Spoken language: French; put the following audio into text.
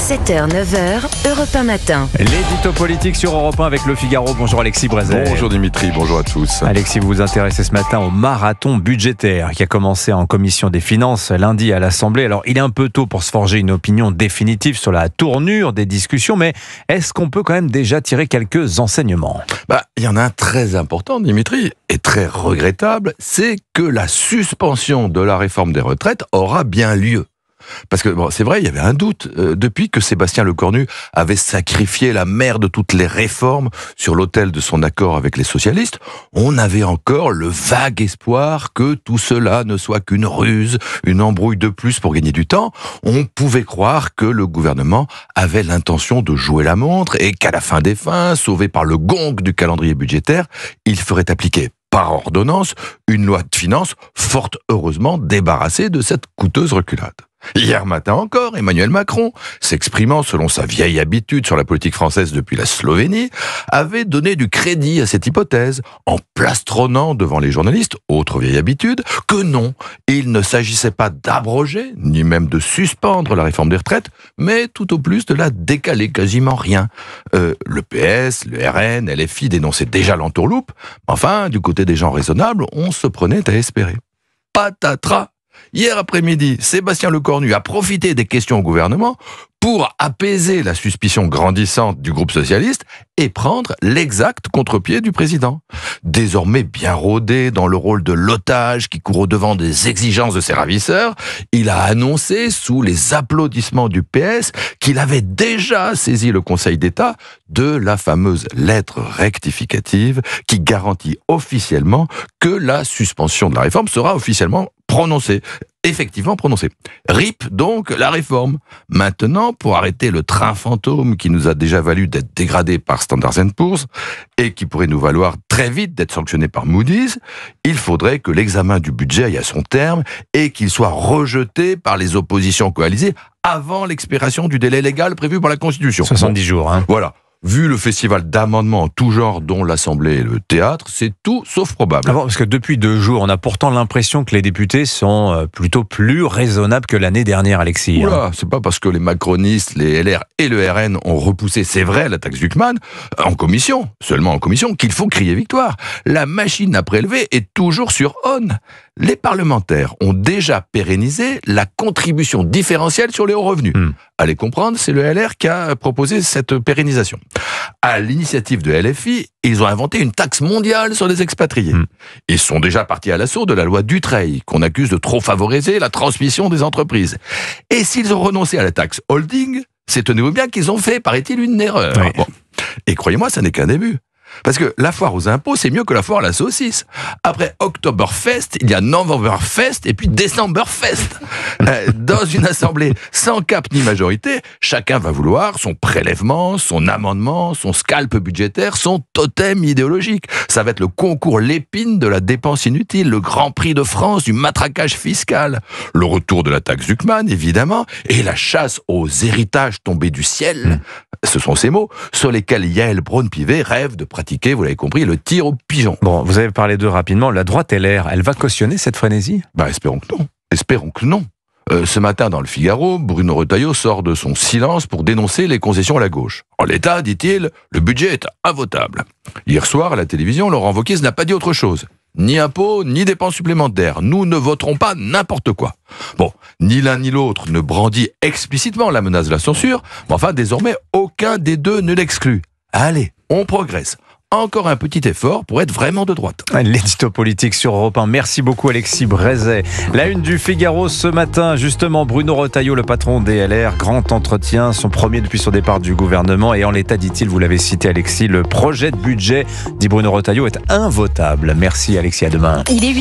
7h, 9h, Europe 1 matin. L'édito politique sur Europe 1 avec Le Figaro. Bonjour Alexis Brézet. Bonjour Dimitri, bonjour à tous. Alexis, vous vous intéressez ce matin au marathon budgétaire qui a commencé en commission des finances lundi à l'Assemblée. Alors, il est un peu tôt pour se forger une opinion définitive sur la tournure des discussions, mais est-ce qu'on peut quand même déjà tirer quelques enseignements ? Il y en a un très important, Dimitri, et très regrettable, c'est que la suspension de la réforme des retraites aura bien lieu. Parce que c'est vrai, il y avait un doute. Depuis que Sébastien Lecornu avait sacrifié la mère de toutes les réformes sur l'autel de son accord avec les socialistes, on avait encore le vague espoir que tout cela ne soit qu'une ruse, une embrouille de plus pour gagner du temps. On pouvait croire que le gouvernement avait l'intention de jouer la montre et qu'à la fin des fins, sauvé par le gong du calendrier budgétaire, il ferait appliquer par ordonnance une loi de finances fort heureusement débarrassée de cette coûteuse reculade. Hier matin encore, Emmanuel Macron, s'exprimant selon sa vieille habitude sur la politique française depuis la Slovénie, avait donné du crédit à cette hypothèse, en plastronnant devant les journalistes, autre vieille habitude, que non, il ne s'agissait pas d'abroger, ni même de suspendre la réforme des retraites, mais tout au plus de la décaler, quasiment rien. Le PS, le RN, LFI dénonçaient déjà l'entourloupe, enfin, du côté des gens raisonnables, on se prenait à espérer. Patatras! Hier après-midi, Sébastien Lecornu a profité des questions au gouvernement pour apaiser la suspicion grandissante du groupe socialiste et prendre l'exact contre-pied du président. Désormais bien rodé dans le rôle de l'otage qui court au-devant des exigences de ses ravisseurs, il a annoncé, sous les applaudissements du PS, qu'il avait déjà saisi le Conseil d'État de la fameuse lettre rectificative qui garantit officiellement que la suspension de la réforme sera officiellement prononcée. Effectivement prononcé. RIP donc la réforme. Maintenant, pour arrêter le train fantôme qui nous a déjà valu d'être dégradé par Standard & Poor's et qui pourrait nous valoir très vite d'être sanctionné par Moody's, il faudrait que l'examen du budget aille à son terme et qu'il soit rejeté par les oppositions coalisées avant l'expiration du délai légal prévu par la Constitution. 70 jours, hein. Voilà. Vu le festival d'amendements en tout genre dont l'Assemblée et le théâtre, c'est tout sauf probable. Parce que depuis 2 jours, on a pourtant l'impression que les députés sont plutôt plus raisonnables que l'année dernière, Alexis. Oula, c'est pas parce que les macronistes, les LR et le RN ont repoussé, c'est vrai, la taxe Zuckman, en commission, seulement en commission, qu'il faut crier victoire. La machine à prélever est toujours sur on. Les parlementaires ont déjà pérennisé la contribution différentielle sur les hauts revenus. Allez comprendre, c'est le LR qui a proposé cette pérennisation. À l'initiative de LFI, ils ont inventé une taxe mondiale sur les expatriés. Ils sont déjà partis à l'assaut de la loi Dutreil, qu'on accuse de trop favoriser la transmission des entreprises. Et s'ils ont renoncé à la taxe holding, c'est tenez-vous bien qu'ils ont fait, paraît-il, une erreur. Oui. Bon. Et croyez-moi, ça n'est qu'un début. Parce que la foire aux impôts, c'est mieux que la foire à la saucisse. Après Oktoberfest, il y a Novemberfest et puis Decemberfest. Dans une assemblée sans cap ni majorité, chacun va vouloir son prélèvement, son amendement, son scalp budgétaire, son totem idéologique. Ça va être le concours Lépine de la dépense inutile, le Grand Prix de France du matraquage fiscal, le retour de la taxe Zuckman, évidemment, et la chasse aux héritages tombés du ciel. Ce sont ces mots sur lesquels Yael Braun-Pivet rêve de pratiquer, vous l'avez compris, le tir au pigeon. Bon, vous avez parlé d'eux rapidement. La droite LR, elle va cautionner cette frénésie ? Espérons que non. Espérons que non. Ce matin, dans le Figaro, Bruno Retailleau sort de son silence pour dénoncer les concessions à la gauche. En l'état, dit-il, le budget est invotable. Hier soir, à la télévision, Laurent Wauquiez n'a pas dit autre chose. Ni impôts, ni dépenses supplémentaires. Nous ne voterons pas n'importe quoi. Bon, ni l'un ni l'autre ne brandit explicitement la menace de la censure, mais enfin, désormais, aucun des deux ne l'exclut. Allez, on progresse. Encore un petit effort pour être vraiment de droite. L'édito politique sur Europe 1. Merci beaucoup Alexis Brézet. La une du Figaro ce matin, justement, Bruno Retailleau, le patron des LR, grand entretien, son premier depuis son départ du gouvernement. Et en l'état, dit-il, vous l'avez cité Alexis, le projet de budget, dit Bruno Retailleau, est invotable. Merci Alexis, à demain. Il est